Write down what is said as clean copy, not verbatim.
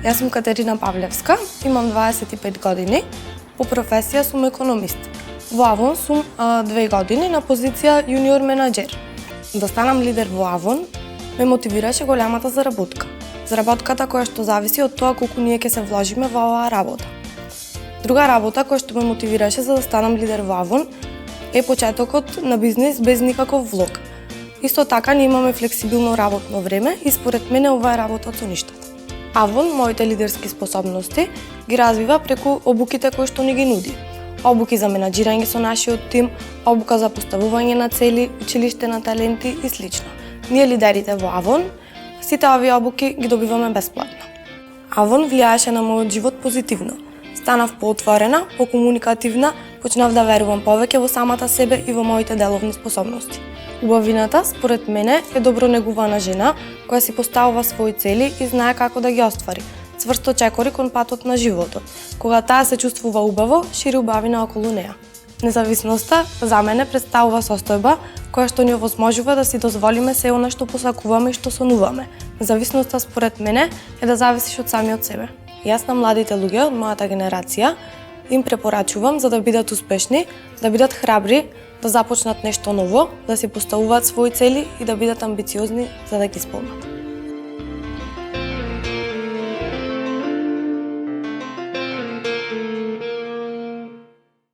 Јас сум Катерина Павлевска, имам 25 години, по професија сум економист. Во Avon сум 2 години на позиција јуниор менаџер. Да станам лидер во Avon ме мотивираше големата заработка. Заработката која што зависи од тоа колку ние ќе се вложиме во оваа работа. Друга работа која што ме мотивираше за да станам лидер во Avon е почетокот на бизнис без никаков влог. Исто така ние имаме флексибилно работно време и според мене ова е работа со ништата. Avon моите лидерски способности ги развива преку обуките кои што ни ги нуди. Обуки за менаџирање со нашиот тим, обука за поставување на цели, училиште на таленти и слично. Ние лидерите во Avon сите овие обуки ги добиваме бесплатно. Avon влијаеше на мојот живот позитивно. Станав поотворена, покомуникативна, почнав да верувам повеќе во самата себе и во моите деловни способности. Убавината, според мене, е добро негувана жена која си поставува своји цели и знае како да ги оствари. Цврсто чекори кон патот на животот. Кога таа се чувствува убаво, шири убавина околу неа. Независноста за мене представува состојба која што ни овозможува да си дозволиме се она што посакуваме и што сонуваме. Независноста според мене е да зависиш од самиот себе. Јас на младите луѓе од мојата генерација им препорачувам за да бидат успешни, да бидат храбри, да започнат нешто ново, да си поставуваат своји цели и да бидат амбициозни за да ги исполнат.